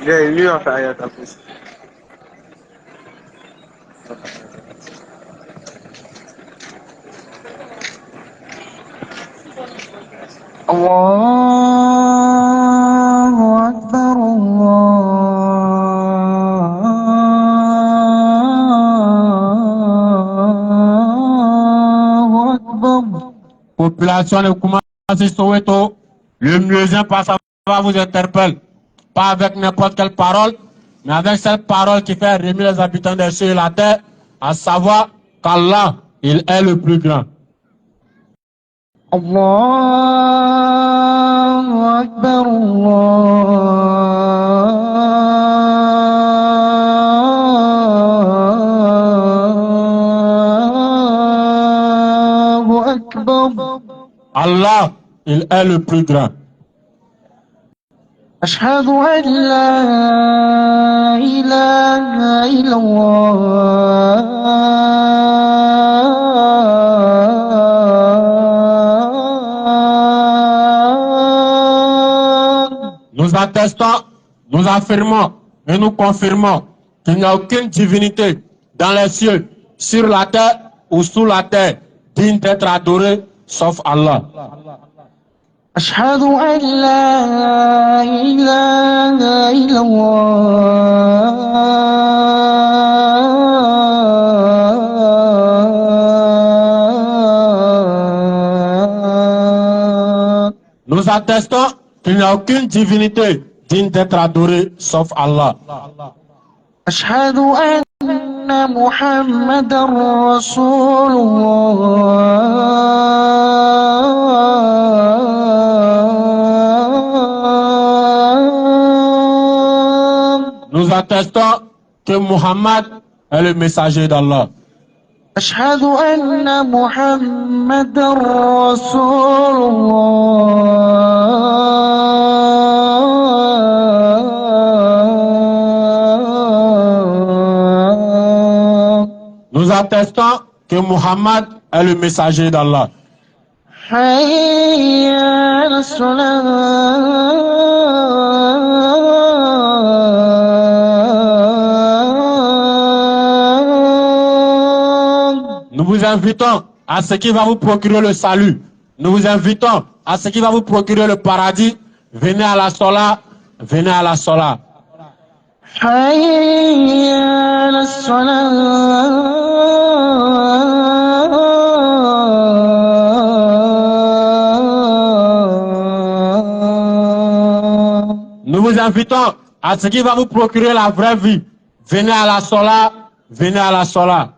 Ya, ini apa ayat apa? Allahu Akbar, Allahu Akbar. Population de Koumassi Soweto, le muezzin par sa voix vous interpelle. Pas avec n'importe quelle parole, mais avec cette parole qui fait remuer les habitants des cieux et la terre, à savoir qu'Allah, il est le plus grand. Allahu Akbar, Allahu Akbar. Allah, il est le plus grand. أشهد أن لا إله إلا الله. Nous attestons, nous affirmons et nous confirmons qu'il n'y a aucune divinité dans les cieux, sur la terre ou sous la terre, digne d'être adorée, sauf Allah. أشهد أن لا إله إلا الله. Nous attestons qu'il n'y a aucune divinité digne d'être adorée, sauf Allah. أشهد أن محمد رسول الله. Nous attestons que Muhammad est le messager d'Allah. أشهد أن محمد رسول الله. Nous attestons que Muhammad est le messager d'Allah. حي على الصلاة. Nous vous invitons à ce qui va vous procurer le salut. Nous vous invitons à ce qui va vous procurer le paradis. Venez à la Sola, venez à la Sola. حي على الصلاة. Nous vous invitons à ce qui va vous procurer la vraie vie. Venez à la Sola, venez à la Sola.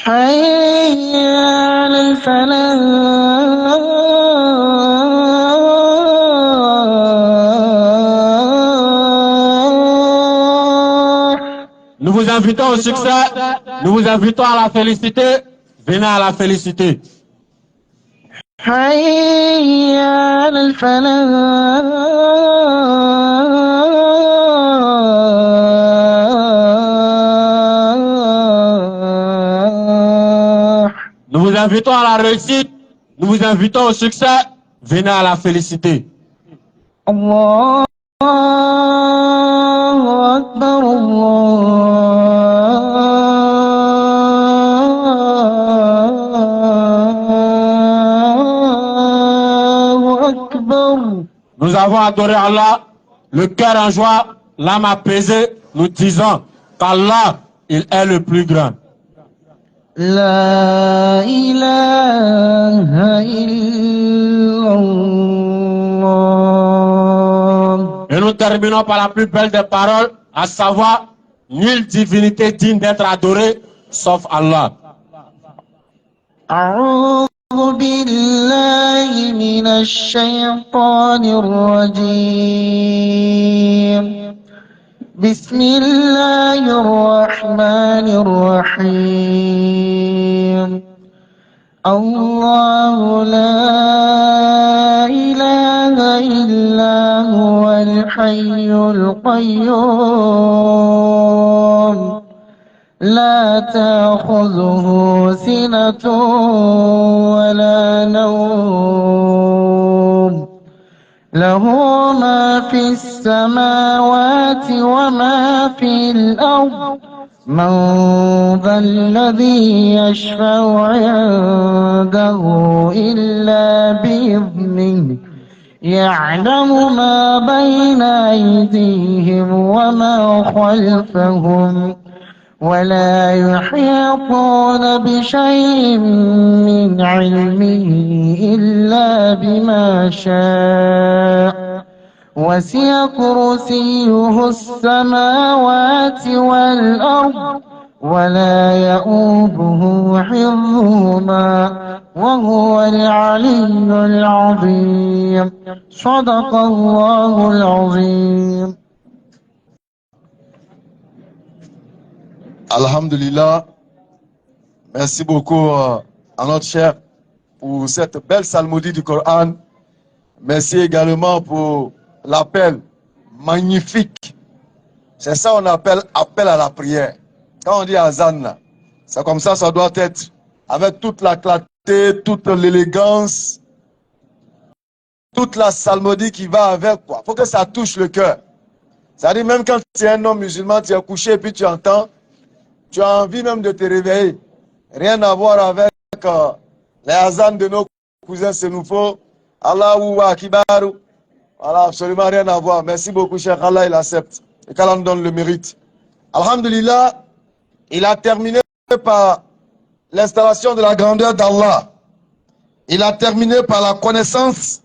حي على الفلاح. Nous vous invitons au succès, nous vous invitons à la félicité. Venez à la félicité. حي على الفلاح. Nous vous invitons à la réussite, nous vous invitons au succès. Venez à la félicité. الله أكبر، الله أكبر. Nous avons adoré Allah, le cœur en joie, l'âme apaisée. Nous disons qu'Allah, il est le plus grand. لا إله إلا الله. Et nous terminons par la plus belle des paroles, à savoir, nulle divinité digne d'être adorée, sauf Allah. أعوذ بالله من الشيطان الرجيم. بسم الله الرحمن الرحيم. الله لا إله إلا هو الحي القيوم لا تأخذه سنة ولا نوم له ما في السماوات وما في الأرض من ذا الذي يشفع عنده إلا بإذنه يعلم ما بين أيديهم وما خلفهم ولا يحيطون بشيء من علمه إلا بما شاء وسع كرسيه السماوات والأرض ولا يؤوده حفظهما وهو العلي العظيم صدق الله العظيم. Alhamdulillah, merci beaucoup à notre cher pour cette belle psalmodie du Coran. Merci également pour l'appel magnifique. C'est ça qu'on appelle appel à la prière. Quand on dit azan, c'est comme ça doit être, avec toute la clarté, toute l'élégance, toute la psalmodie qui va avec. Il faut que ça touche le cœur. C'est-à-dire même quand tu es un homme musulman, tu es couché et puis tu entends, tu as envie même de te réveiller. Rien à voir avec les azans de nos cousins sénoufos. Allahu Akbar. Voilà, absolument rien à voir. Merci beaucoup, cher Allah, il accepte. Et qu'Allah nous donne le mérite. Alhamdulillah, il a terminé par l'installation de la grandeur d'Allah. Il a terminé par la connaissance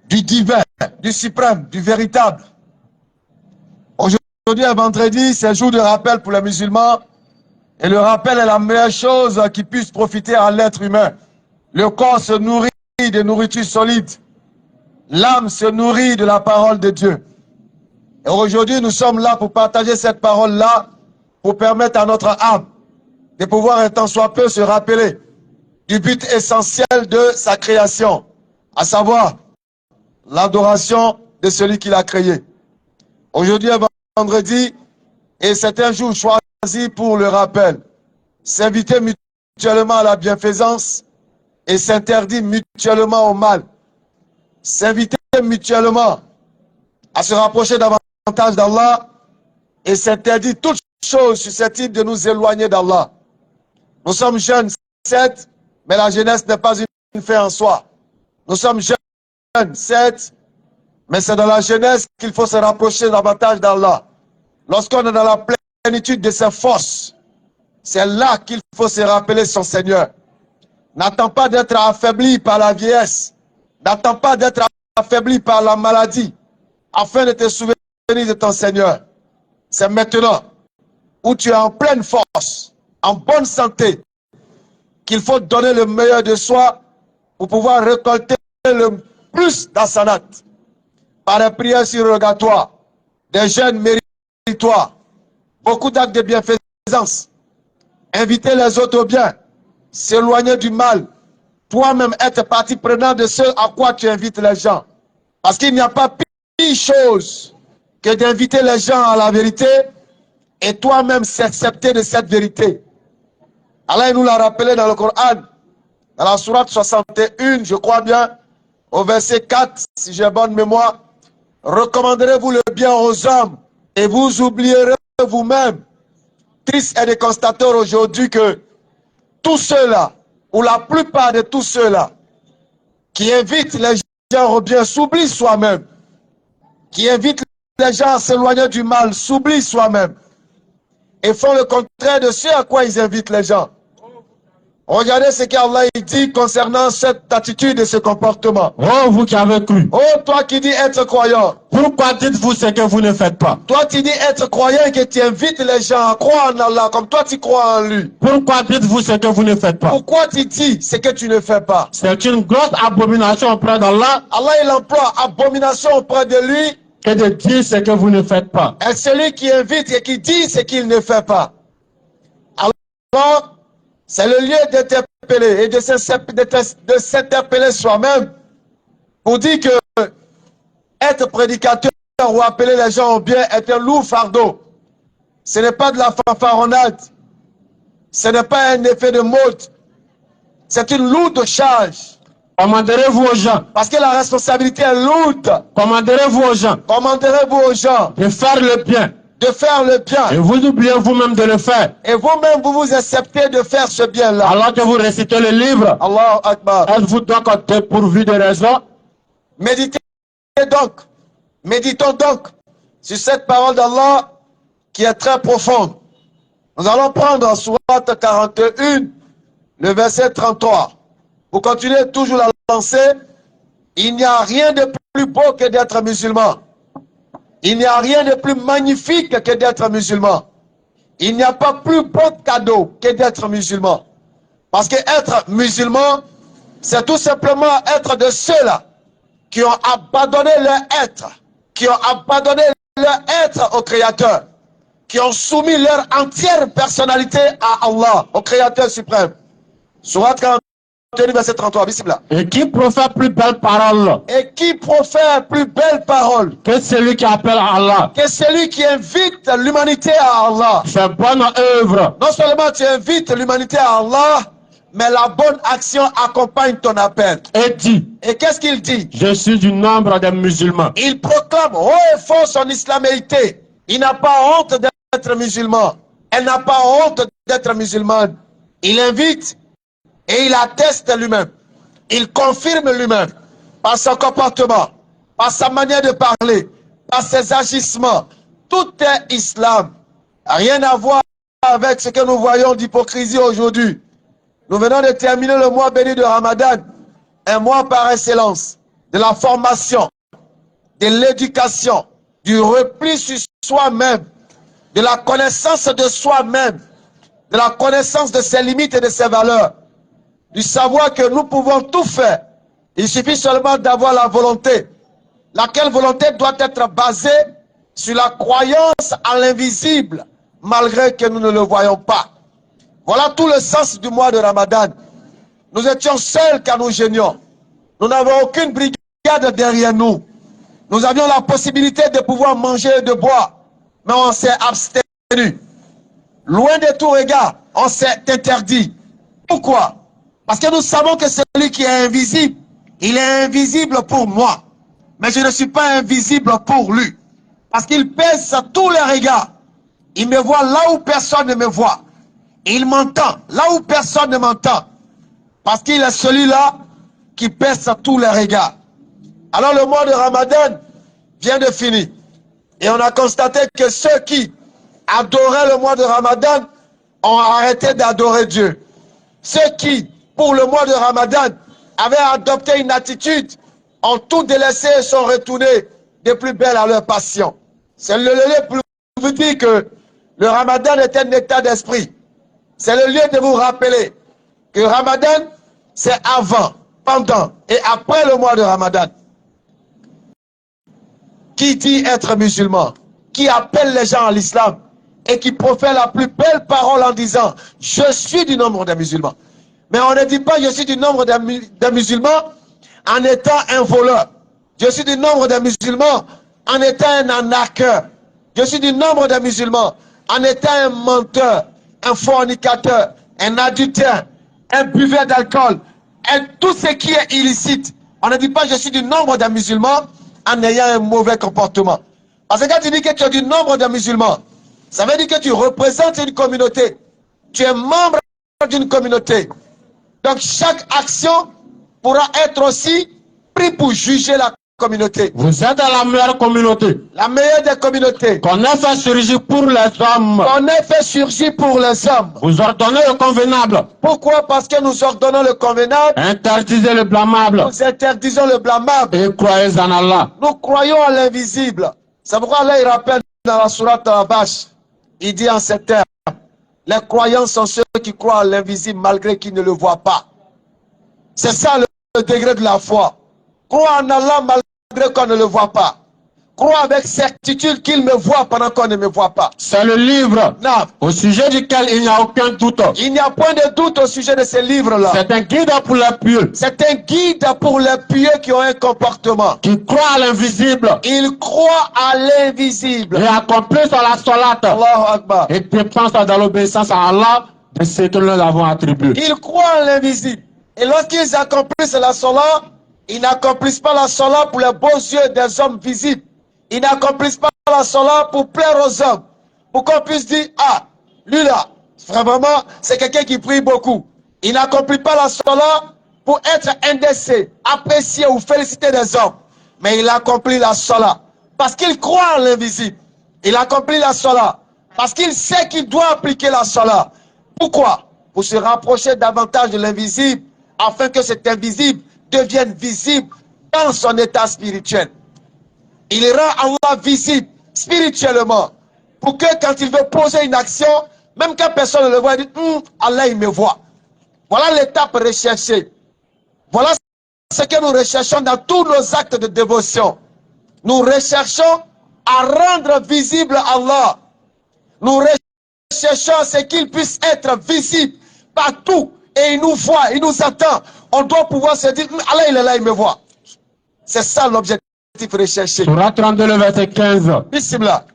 du divin, du suprême, du véritable. Aujourd'hui, un vendredi, c'est un jour de rappel pour les musulmans. Et le rappel est la meilleure chose qui puisse profiter à l'être humain. Le corps se nourrit de nourriture solide. L'âme se nourrit de la parole de Dieu. Et aujourd'hui, nous sommes là pour partager cette parole-là, pour permettre à notre âme de pouvoir un tant soit peu se rappeler du but essentiel de sa création, à savoir l'adoration de celui qui l'a créé. Aujourd'hui est vendredi et c'est un jour choisi pour le rappel. S'inviter mutuellement à la bienfaisance et s'interdire mutuellement au mal. S'inviter mutuellement à se rapprocher davantage d'Allah et s'interdire toute chose susceptible de nous éloigner d'Allah. Nous sommes jeunes, certes, mais la jeunesse n'est pas une fin en soi. Nous sommes jeunes, certes, mais c'est dans la jeunesse qu'il faut se rapprocher davantage d'Allah. Lorsqu'on est dans la plénitude de ses forces, c'est là qu'il faut se rappeler son Seigneur. N'attends pas d'être affaibli par la vieillesse. N'attends pas d'être affaibli par la maladie afin de te souvenir de ton Seigneur. C'est maintenant où tu es en pleine force, en bonne santé, qu'il faut donner le meilleur de soi pour pouvoir récolter le plus d'assanat par des prières surrogatoires, des jeûnes méritoires, beaucoup d'actes de bienfaisance, inviter les autres au bien, s'éloigner du mal, toi-même être partie prenante de ce à quoi tu invites les gens. Parce qu'il n'y a pas pire chose que d'inviter les gens à la vérité et toi-même s'accepter de cette vérité. Allah nous l'a rappelé dans le Coran, dans la sourate 61, je crois bien, au verset 4, si j'ai bonne mémoire. Recommanderez-vous le bien aux hommes et vous oublierez vous-même. Triste est de constater aujourd'hui que tous ceux-là, ou la plupart de tous ceux-là, qui invitent les gens au bien, s'oublient soi-même. Qui invitent les gens à s'éloigner du mal, s'oublient soi-même. Et font le contraire de ce à quoi ils invitent les gens. Regardez ce qu'Allah dit concernant cette attitude et ce comportement. Oh, vous qui avez cru. Oh, toi qui dis être croyant. Pourquoi dites-vous ce que vous ne faites pas? Toi qui dis être croyant et que tu invites les gens à croire en Allah comme toi tu crois en lui. Pourquoi dites-vous ce que vous ne faites pas? Pourquoi tu dis ce que tu ne fais pas? C'est une grosse abomination auprès d'Allah. Allah il emploie abomination auprès de lui. Et de dire ce que vous ne faites pas. Et celui qui invite et qui dit ce qu'il ne fait pas. Alors, C'est le lieu d'interpeller et de s'interpeller soi-même pour dire que être prédicateur ou appeler les gens au bien est un lourd fardeau. Ce n'est pas de la fanfaronnade. Ce n'est pas un effet de mode. C'est une lourde charge. Commanderez-vous aux gens. Parce que la responsabilité est lourde. Commanderez-vous aux gens. Commanderez-vous aux gens De faire le bien. de faire le bien. Et vous oubliez vous-même de le faire. Et vous-même, vous vous acceptez de faire ce bien-là. Alors que vous récitez le livre, Allahu Akbar. êtes-vous donc dépourvu de raison? Méditons donc sur cette parole d'Allah qui est très profonde. Nous allons prendre Sourate 41, le verset 33. Pour continuer toujours la lancée, il n'y a rien de plus beau que d'être musulman. Il n'y a rien de plus magnifique que d'être musulman. Il n'y a pas plus beau cadeau que d'être musulman. Parce que être musulman, c'est tout simplement être de ceux-là qui ont abandonné leur être, au Créateur, qui ont soumis leur entière personnalité à Allah, au Créateur suprême. Sourate 41, verset 33, bismillah. Et qui profère plus belle parole Et qui profère plus belle parole que celui qui appelle à Allah? que celui qui invite l'humanité à Allah. Fais bonne œuvre. Non seulement tu invites l'humanité à Allah, mais la bonne action accompagne ton appel. Et dit, Et qu'est-ce qu'il dit? je suis du nombre des musulmans. Il proclame haut et fort son islaméité. Il n'a pas honte d'être musulman. Elle n'a pas honte d'être musulmane. Il invite et il atteste lui-même. Il confirme lui-même par son comportement, par sa manière de parler, par ses agissements. Tout est islam. Rien à voir avec ce que nous voyons d'hypocrisie aujourd'hui. Nous venons de terminer le mois béni de Ramadan, un mois par excellence de la formation, de l'éducation, du repli sur soi-même, de la connaissance de soi-même, de la connaissance de ses limites et de ses valeurs, du savoir que nous pouvons tout faire. Il suffit seulement d'avoir la volonté, laquelle volonté doit être basée sur la croyance à l'invisible, malgré que nous ne le voyons pas. Voilà tout le sens du mois de Ramadan. Nous étions seuls car nous gênions. Nous n'avons aucune brigade derrière nous. Nous avions la possibilité de pouvoir manger et de boire, mais on s'est abstenu. Loin de tout regard, on s'est interdit. Pourquoi? Parce que nous savons que celui qui est invisible, il est invisible pour moi. Mais je ne suis pas invisible pour lui. Parce qu'il pèse tous les regards. Il me voit là où personne ne me voit. Il m'entend là où personne ne m'entend. Parce qu'il est celui-là qui pèse tous les regards. Alors le mois de Ramadan vient de finir. Et on a constaté que ceux qui adoraient le mois de Ramadan ont arrêté d'adorer Dieu. Ceux qui, pour le mois de Ramadan, avaient adopté une attitude, ont tout délaissé et sont retournés de plus belle à leur passion. C'est le lieu pour vous dire que le Ramadan est un état d'esprit. C'est le lieu de vous rappeler que Ramadan, c'est avant, pendant et après le mois de Ramadan. Qui dit être musulman, qui appelle les gens à l'islam et qui profère la plus belle parole en disant « Je suis du nombre des musulmans ». Mais on ne dit pas « Je suis du nombre des musulmans » en étant un voleur. Je suis du nombre des musulmans en étant un arnaqueur. Je suis du nombre des musulmans en étant un menteur, un fornicateur, un adultère, un buveur d'alcool, et tout ce qui est illicite. On ne dit pas je suis du nombre des musulmans en ayant un mauvais comportement. Parce que quand tu dis que tu es du nombre des musulmans, ça veut dire que tu représentes une communauté. Tu es membre d'une communauté. Donc chaque action pourra être aussi prise pour juger la communauté. Vous êtes dans la meilleure communauté. La meilleure des communautés. Qu'on ait fait surgir pour les hommes. On ait fait surgir pour les hommes. Vous ordonnez le convenable. Pourquoi? Parce que nous ordonnons le convenable. Interdisez le blâmable. Nous interdisons le blâmable. Et croyez en Allah. Nous croyons à l'invisible. C'est pourquoi là il rappelle dans la sourate Al-Bash. Il dit en ces termes, les croyants sont ceux qui croient à l'invisible malgré qu'ils ne le voient pas. C'est ça le degré de la foi. Croire en Allah malgré qu'on ne le voit pas. croit avec certitude qu'il me voit pendant qu'on ne me voit pas. C'est le livre Non. au sujet duquel il n'y a aucun doute. Il n'y a point de doute au sujet de ce livre-là. C'est un guide pour les pieux C'est un guide pour les pieux qui ont un comportement. qui croient à l'invisible Ils croient à l'invisible. et accomplissent la solate Allahu Akbar. et dépensent dans l'obéissance à Allah de ce que nous avons attribué. Ils croient à l'invisible. Et lorsqu'ils accomplissent la sola, ils n'accomplissent pas la sola pour les beaux yeux des hommes visibles. Ils n'accomplissent pas la sola pour plaire aux hommes. Pour qu'on puisse dire, ah, lui là, vraiment, c'est quelqu'un qui prie beaucoup. Il n'accomplit pas la sola pour être indécé, apprécié ou félicité des hommes. Mais il accomplit la sola parce qu'il croit en l'invisible. Il accomplit la sola parce qu'il sait qu'il doit appliquer la sola. Pourquoi? Pour se rapprocher davantage de l'invisible, afin que cet invisible devienne visible dans son état spirituel. Il rend Allah visible spirituellement, pour que quand il veut poser une action, même quand personne ne le voit, il dit Allah il me voit. Voilà l'étape recherchée. Voilà ce que nous recherchons dans tous nos actes de dévotion. Nous recherchons à rendre visible Allah. Nous recherchons à ce qu'il puisse être visible partout. Et il nous voit, il nous attend. On doit pouvoir se dire, Allah il est là, il me voit. C'est ça l'objectif recherché. Surah 32, le verset 15. Bismillah.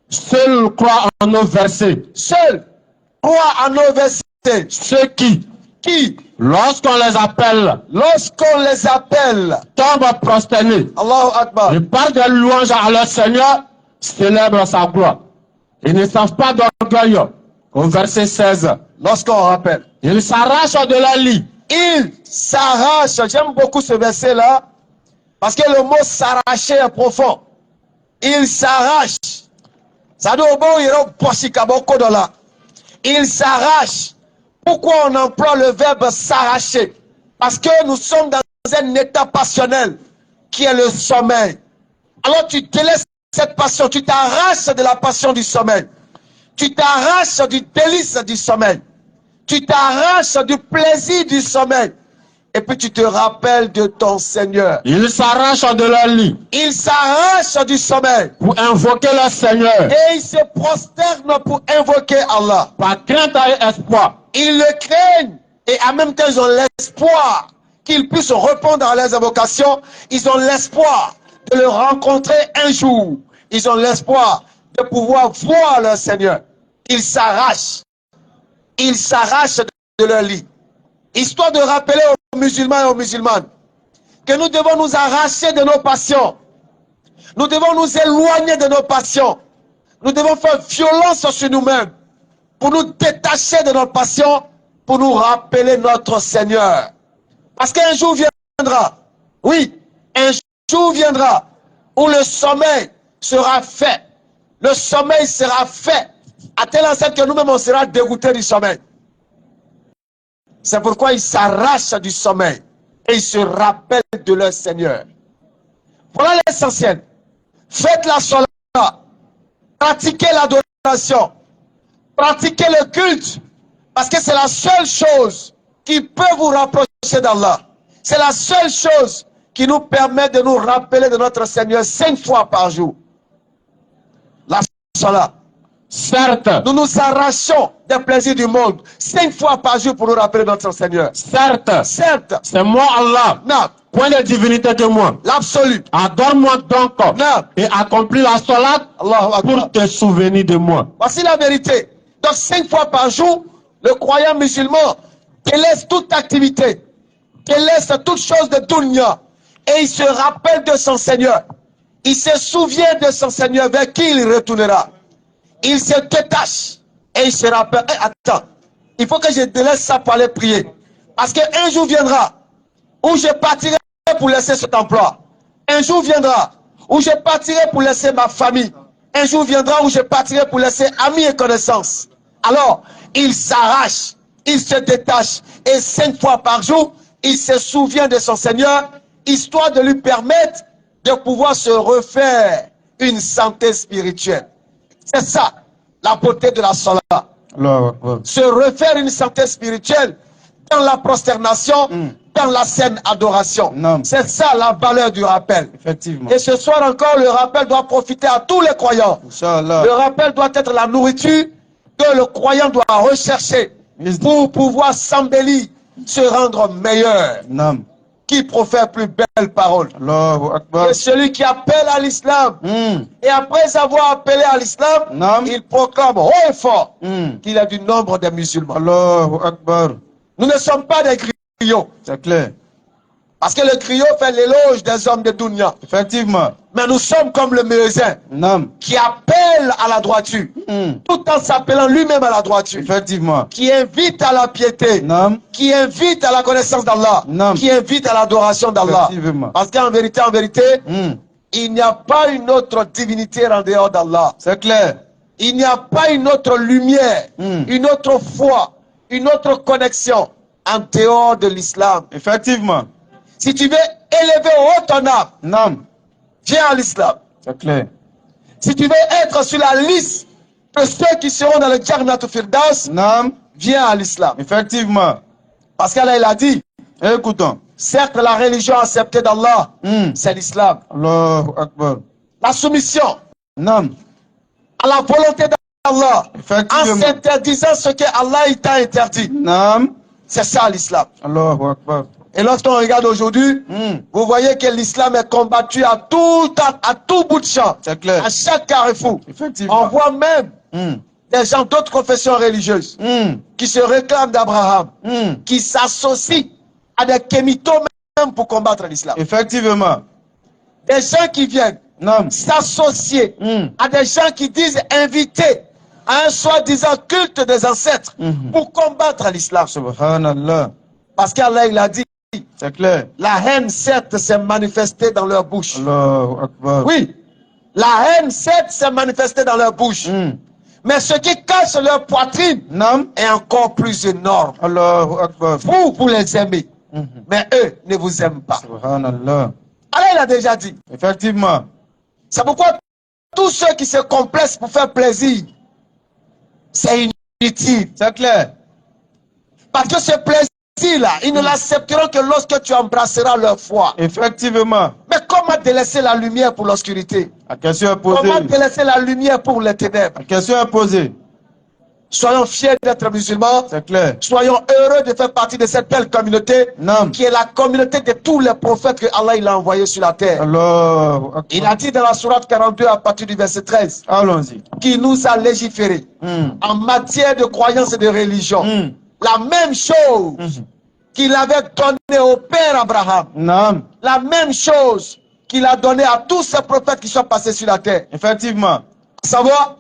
Seul croient en nos versets. Seul croit en nos versets. Ceux qui, lorsqu'on les appelle, tombent prosternés Allahu Akbar. et par des louanges à leur Seigneur, célèbrent sa gloire. Ils ne savent pas d'orgueil. Au verset 16. Lorsqu'on rappelle. Ils s'arrachent de leur lit. Ils s'arrachent. J'aime beaucoup ce verset-là. Parce que le mot s'arracher est profond. Ils s'arrachent. Ça doit Ils s'arrachent. Pourquoi on emploie le verbe s'arracher? Parce que nous sommes dans un état passionnel qui est le sommeil. Alors tu te laisses cette passion, tu t'arraches de la passion du sommeil. Tu t'arraches du délice du sommeil. Tu t'arraches du plaisir du sommeil. Et puis tu te rappelles de ton Seigneur. Ils s'arrachent de leur lit. Ils s'arrachent du sommeil. Pour invoquer leur Seigneur. Et ils se prosternent pour invoquer Allah. Par crainte et espoir. Ils le craignent. Et en même temps, ils ont l'espoir qu'ils puissent répondre à leurs invocations. Ils ont l'espoir de le rencontrer un jour. Ils ont l'espoir de pouvoir voir leur Seigneur. Ils s'arrachent. Ils s'arrachent de leur lit. Histoire de rappeler aux musulmans et aux musulmanes que nous devons nous arracher de nos passions. Nous devons nous éloigner de nos passions. Nous devons faire violence sur nous-mêmes pour nous détacher de nos passions, pour nous rappeler notre Seigneur. Parce qu'un jour viendra, oui, un jour viendra où le sommeil sera fait. Le sommeil sera fait à telle enseigne que nous-mêmes on sera dégoûtés du sommeil. C'est pourquoi ils s'arrachent du sommeil et ils se rappellent de leur Seigneur. Voilà l'essentiel. Faites la sola, pratiquez l'adoration, pratiquez le culte, parce que c'est la seule chose qui peut vous rapprocher d'Allah. C'est la seule chose qui nous permet de nous rappeler de notre Seigneur 5 fois par jour. La sola. Certes, nous nous arrachons des plaisirs du monde 5 fois par jour pour nous rappeler notre Seigneur. Certes, c'est moi Allah. Non. Point de divinité que moi. L'absolu. Adore-moi donc et accomplis la solat pour te souvenir de moi. Voici la vérité. Donc 5 fois par jour, le croyant musulman délaisse toute activité, délaisse toute chose de dunya et il se rappelle de son Seigneur. Il se souvient de son Seigneur vers qui il retournera. Il se détache et il se rappelle, attends, il faut que je délaisse ça pour aller prier. Parce qu'un jour viendra où je partirai pour laisser cet emploi. Un jour viendra où je partirai pour laisser ma famille. Un jour viendra où je partirai pour laisser amis et connaissances. Alors, il s'arrache, il se détache et 5 fois par jour, il se souvient de son Seigneur, histoire de lui permettre de pouvoir se refaire une santé spirituelle. C'est ça, la beauté de la sola. Se refaire une santé spirituelle dans la prosternation, dans la saine adoration. Non. C'est ça la valeur du rappel. Effectivement. Et ce soir encore, le rappel doit profiter à tous les croyants. Inch'Allah. Le rappel doit être la nourriture que le croyant doit rechercher pour pouvoir s'embellir, se rendre meilleur. Non. Qui profère plus belles paroles? Allahu Akbar. Et celui qui appelle à l'islam. Et après avoir appelé à l'islam, Non. il proclame haut et fort Hmm. qu'il est du nombre des musulmans. Allahu Akbar. Nous ne sommes pas des griots. C'est clair. Parce que le griot fait l'éloge des hommes de Dunya. Effectivement. Mais nous sommes comme le muezzin Non. qui appelle à la droiture, tout en s'appelant lui-même à la droiture, Effectivement. qui invite à la piété, Non. qui invite à la connaissance d'Allah, Non. qui invite à l'adoration d'Allah. Effectivement. Parce qu'en vérité, il n'y a pas une autre divinité en dehors d'Allah. C'est clair. Il n'y a pas une autre lumière, une autre foi, une autre connexion en dehors de l'islam. Effectivement. Si tu veux élever haut ton âme, Non. viens à l'islam. C'est clair. Si tu veux être sur la liste de ceux qui seront dans le Jannat Firdaus, Non. viens à l'islam. Effectivement. Parce qu'Allah il a dit, Écoutons. certes la religion acceptée d'Allah, c'est l'islam. Allahu Akbar. La soumission Non. à la volonté d'Allah, en Effectivement. s'interdisant ce que Allah t'a interdit, Non. c'est ça l'islam. Allahu Akbar. Et lorsqu'on regarde aujourd'hui, vous voyez que l'islam est combattu à tout bout de champ, C'est clair. à chaque carrefour. Effectivement. On voit même des gens d'autres confessions religieuses qui se réclament d'Abraham, qui s'associent à des kémitos même pour combattre l'islam. Effectivement. Des gens qui viennent Non. s'associer à des gens qui disent inviter à un soi-disant culte des ancêtres pour combattre l'islam. Subhanallah. Parce qu'Allah il a dit, C'est clair. la haine certes s'est manifestée dans leur bouche. Allahu Akbar. Oui, la haine certes s'est manifestée dans leur bouche. Mais ce qui cache leur poitrine Non. est encore plus énorme. Allahu Akbar. Vous les aimez, mais eux ne vous aiment pas. Subhanallah. Allah il a déjà dit. Effectivement. C'est pourquoi tous ceux qui se complaisent pour faire plaisir, c'est inutile. C'est clair. Parce que ce plaisir-là, ils ne l'accepteront que lorsque tu embrasseras leur foi. Effectivement. Mais comment délaisser la lumière pour l'obscurité? La question est posée. Comment délaisser la lumière pour les ténèbres? La question est posée. Soyons fiers d'être musulmans. C'est clair. Soyons heureux de faire partie de cette belle communauté Non. qui est la communauté de tous les prophètes que Allah il a envoyés sur la terre. Allahu Akbar. Il a dit dans la sourate 42 à partir du verset 13 Allons-y. qu'il nous a légiféré en matière de croyance et de religion. La même chose qu'il avait donné au père Abraham. Non. La même chose qu'il a donné à tous ces prophètes qui sont passés sur la terre. Effectivement. À savoir,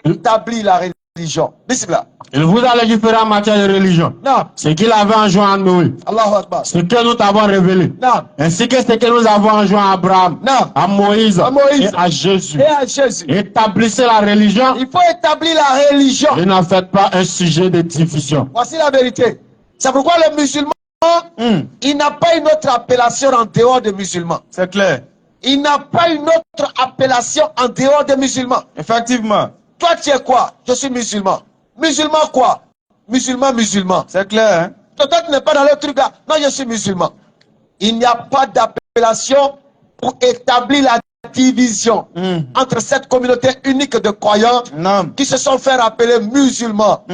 établir la religion. Bismillah. Il vous a légiféré en matière de religion. Non. Ce qu'il avait enjoint à Noé. Allahu Akbar. Ce que nous t'avons révélé. Non. Ainsi que ce que nous avons enjoint à Abraham. Non. À Moïse. À Moïse. Et à Jésus. Et à Jésus. Établissez la religion. Il faut établir la religion. Et n'en faites pas un sujet de division. Voici la vérité. C'est pourquoi le musulman, il n'a pas une autre appellation en dehors des musulmans. C'est clair. Il n'a pas une autre appellation en dehors des musulmans. Effectivement. Toi, tu es quoi? Je suis musulman. Musulman quoi? Musulman. C'est clair. Hein? Toi, tu n'es pas dans le truc là. Non, je suis musulman. Il n'y a pas d'appellation pour établir la division entre cette communauté unique de croyants Non. qui se sont fait appeler musulmans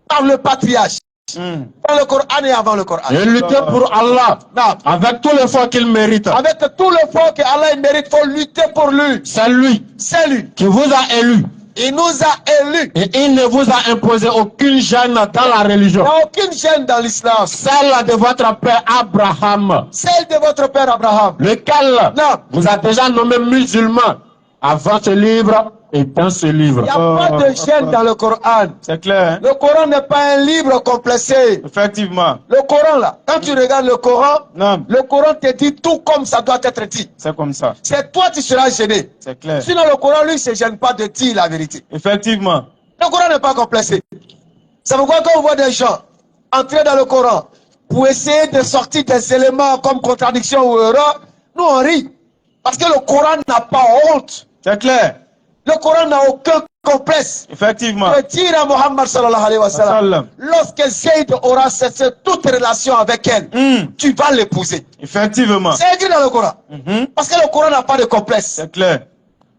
par le patriarche, dans le Coran et avant le Coran. Et lutter pour Allah. Non. Avec tout l'effort qu'il mérite. Avec tout l'effort que Allah mérite, il faut lutter pour lui. C'est lui C'est lui. qui vous a élu. Il nous a élus. Et il ne vous a imposé aucune gêne dans la Il religion. n'y a aucune gêne dans l'islam. Celle de votre père Abraham. Celle de votre père Abraham. Lequel Non. vous a déjà nommé musulman avant ce livre et dans ce livre. Il n'y a pas de gêne dans le Coran. C'est clair. Hein? Le Coran n'est pas un livre complexé. Effectivement. Le Coran là, quand tu regardes le Coran, Non. le Coran te dit tout comme ça doit être dit. C'est comme ça. C'est toi qui seras gêné. C'est clair. Sinon le Coran lui ne se gêne pas de dire la vérité. Effectivement. Le Coran n'est pas complexé. C'est pourquoi quand on voit des gens entrer dans le Coran pour essayer de sortir des éléments comme contradiction ou erreur, nous on rit. Parce que le Coran n'a pas honte. C'est clair. Le Coran n'a aucun complexe Effectivement. de dire à Mohammed sallallahu alayhi wa sallam, Sallam. lorsque Zayd aura cessé toute relation avec elle, tu vas l'épouser. Effectivement. C'est écrit dans le Coran. Parce que le Coran n'a pas de complexe. C'est clair.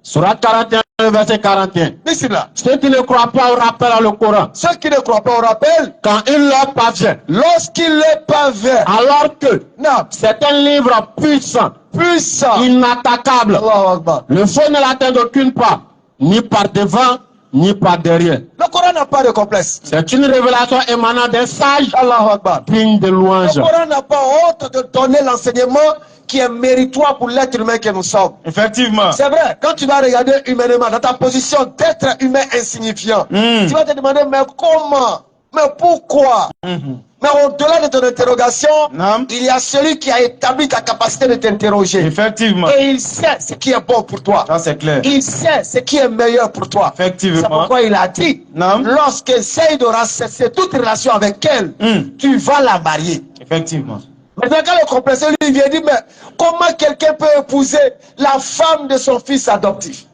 Surat 41, verset 41. Bismillah. Ceux qui ne croient pas au rappel dans le Coran, Ceux qui ne croient pas au rappel, quand il leur parvient, lorsqu'il est pas vrai, alors que non, c'est un livre puissant, puissant, inattaquable, Allahu Akbar. le feu ne l'atteint d'aucune part, ni par devant, ni par derrière. Le Coran n'a pas de complexe. C'est une révélation émanant des sages, Allahu Akbar. digne de Le louange. Coran n'a pas honte de donner l'enseignement qui est méritoire pour l'être humain que nous sommes. Effectivement. C'est vrai, quand tu vas regarder humainement, dans ta position d'être humain insignifiant, tu vas te demander, mais comment? Mais pourquoi? Mais au-delà de ton interrogation, Non. il y a celui qui a établi ta capacité de t'interroger. Effectivement. Et il sait ce qui est bon pour toi. Ça, c'est clair. Il sait ce qui est meilleur pour toi. Effectivement. C'est pourquoi il a dit, Non. lorsque Zayd aura cessé toute relation avec elle, tu vas la marier. Effectivement. Maintenant, quand le complexé lui vient dire, mais comment quelqu'un peut épouser la femme de son fils adoptif?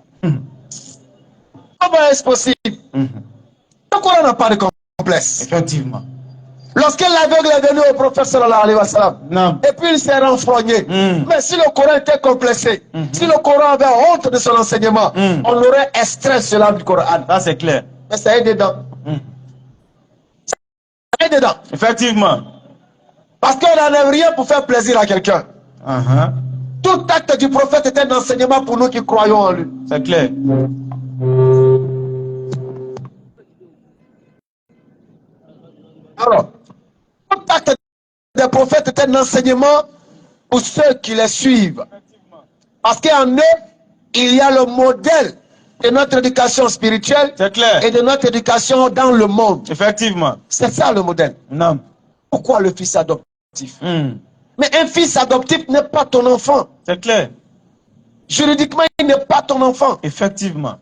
Comment est-ce possible? Le Coran n'a pas de complexe. Effectivement. Lorsque l'aveugle est venu au prophète sallallahu alayhi wa sallam, Non. et puis il s'est renfrogné. Mais si le Coran était complexé, si le Coran avait honte de son enseignement, on aurait extrait cela du Coran. Ça, c'est clair. Mais ça est dedans. Ça est dedans. Effectivement. Parce qu'on n'enlève rien pour faire plaisir à quelqu'un. Tout acte du prophète était un enseignement pour nous qui croyons en lui. C'est clair. Alors, tout acte des prophètes est un enseignement pour ceux qui les suivent. Parce qu'en eux, il y a le modèle de notre éducation spirituelle C'est clair. et de notre éducation dans le monde. Effectivement. C'est ça le modèle. Non. Pourquoi le fils adoptif? Mais un fils adoptif n'est pas ton enfant. C'est clair. Juridiquement, il n'est pas ton enfant. Effectivement.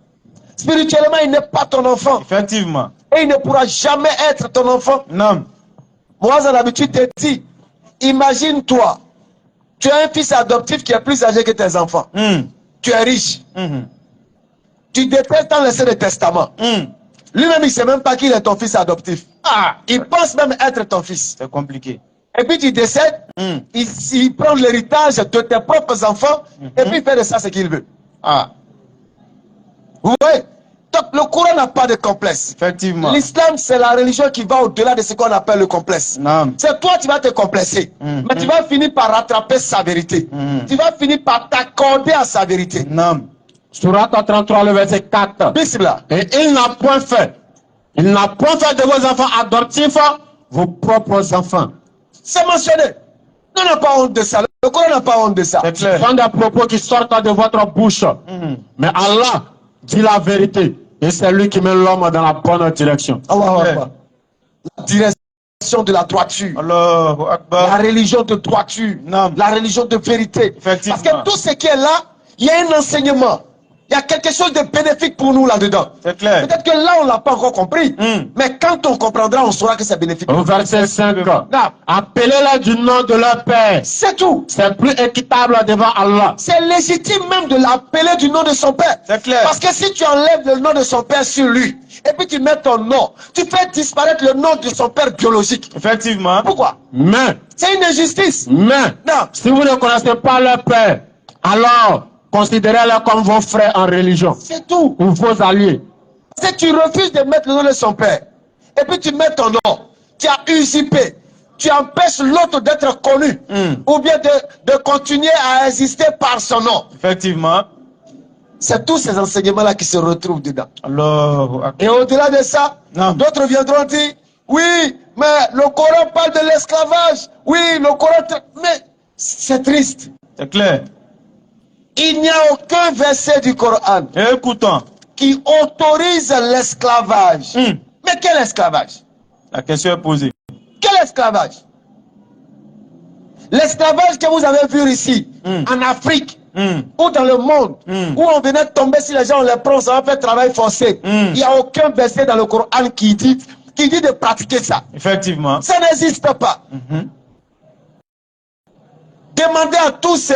Spirituellement, il n'est pas ton enfant. Effectivement. Et il ne pourra jamais être ton enfant. Non. Moi, à l'habitude, te dis, imagine-toi, tu as un fils adoptif qui est plus âgé que tes enfants. Tu es riche. Tu détestes en laisser le testament. Lui-même, il ne sait même pas qu'il est ton fils adoptif. Il pense même être ton fils. C'est compliqué. Et puis tu décèdes, il prend l'héritage de tes propres enfants et puis il fait de ça ce qu'il veut. Vous voyez? Donc le Coran n'a pas de complexe. Effectivement. L'islam, c'est la religion qui va au-delà de ce qu'on appelle le complexe. Non. C'est toi, tu vas te complexer. Mais tu vas finir par rattraper sa vérité. Tu vas finir par t'accorder à sa vérité. Non. Surat 33, le verset 4. Bismillah. Et il n'a point fait de vos enfants adoptifs vos propres enfants. C'est mentionné. Nous n'avons pas honte de ça. Le Coran n'a pas honte de ça. C'est clair. Ce sont des propos qui sortent de votre bouche. Mais Allah dit la vérité. Et c'est lui qui met l'homme dans la bonne direction. Allahu Akbar. La direction de la droiture. Allahu La Akbar. religion de droiture. Non. La religion de vérité. Effectivement. Parce que tout ce qui est là, il y a un enseignement. Il y a quelque chose de bénéfique pour nous là-dedans. C'est clair. Peut-être que là, on ne l'a pas encore compris. Mais quand on comprendra, on saura que c'est bénéfique. Au verset 5. Non. Appelez-les du nom de leur Père. C'est tout. C'est plus équitable devant Allah. C'est légitime même de l'appeler du nom de son père. C'est clair. Parce que si tu enlèves le nom de son père sur lui, et puis tu mets ton nom, tu fais disparaître le nom de son père biologique. Effectivement. Pourquoi? Mais, C'est une injustice. mais, Non. si vous ne connaissez pas leur Père, alors considérez-les comme vos frères en religion C'est tout. ou vos alliés. Si tu refuses de mettre le nom de son père, et puis tu mets ton nom, tu as usurpé, tu empêches l'autre d'être connu, ou bien de continuer à exister par son nom. Effectivement. C'est tous ces enseignements-là qui se retrouvent dedans. Allahu Akbar. Et au-delà de ça, Non. d'autres viendront dire, oui, mais le Coran parle de l'esclavage. Oui, le Coran... Mais c'est triste. C'est clair. Il n'y a aucun verset du Coran Écoutons. qui autorise l'esclavage. Mais quel esclavage? La question est posée. Quel esclavage? L'esclavage que vous avez vu ici, en Afrique, ou dans le monde, où on venait tomber si les gens on les prend, ça va faire travail forcé. Il n'y a aucun verset dans le Coran qui dit de pratiquer ça. Effectivement. Ça n'existe pas. Demandez à tous ces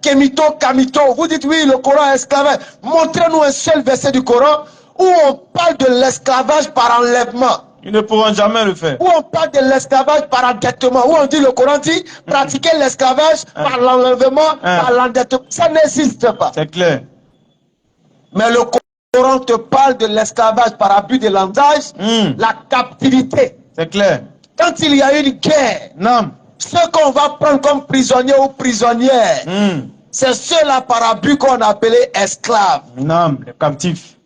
Kémito, Kamito, vous dites oui, le Coran est esclavage. Montrez-nous un seul verset du Coran où on parle de l'esclavage par enlèvement, Ils ne pourront jamais le faire. où on parle de l'esclavage par endettement, où on dit, le Coran dit, pratiquer l'esclavage par l'enlèvement, par l'endettement. Ça n'existe pas. C'est clair. Mais le Coran te parle de l'esclavage par abus de langage, la captivité. C'est clair. Quand il y a une guerre, Nam. ceux qu'on va prendre comme prisonniers ou prisonnières, c'est ceux-là par abus qu'on appelait esclaves. Nam. Les captifs.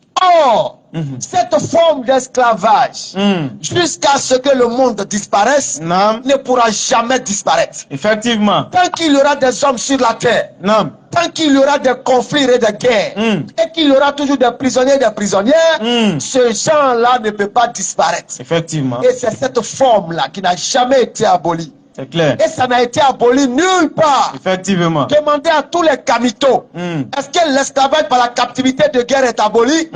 Or, cette forme d'esclavage, jusqu'à ce que le monde disparaisse, Nam. ne pourra jamais disparaître. Effectivement. Tant qu'il y aura des hommes sur la terre, Nam. tant qu'il y aura des conflits et des guerres, et qu'il y aura toujours des prisonniers et des prisonnières, ce genre-là ne peut pas disparaître. Effectivement. Et c'est cette forme-là qui n'a jamais été abolie. C'est clair. Et ça n'a été aboli nulle part. Effectivement. Demandez à tous les kamitos, est-ce que l'esclavage par la captivité de guerre est aboli?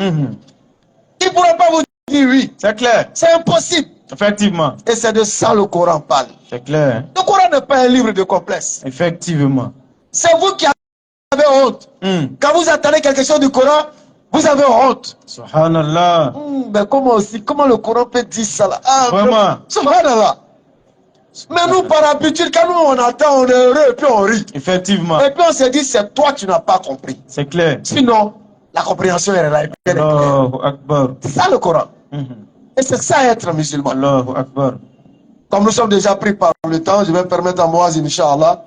Ils ne pourront pas vous dire oui. C'est clair. C'est impossible. Effectivement. Et c'est de ça le Coran parle. C'est clair. Le Coran n'est pas un livre de complexe. Effectivement. C'est vous qui avez honte. Quand vous attendez quelque chose du Coran, vous avez honte. Subhanallah. Mais comment le Coran peut dire ça là? Vraiment. Subhanallah. Mais nous, par habitude, quand nous on attend, on est heureux et puis on rit. Effectivement. Et puis on se dit, c'est toi qui n'as pas compris. C'est clair. Sinon, la compréhension est là. Allahu Akbar. C'est ça le Coran. Et c'est ça être musulman. Allahu Akbar. Comme nous sommes déjà pris par le temps, je vais permettre à moi, Inch'Allah,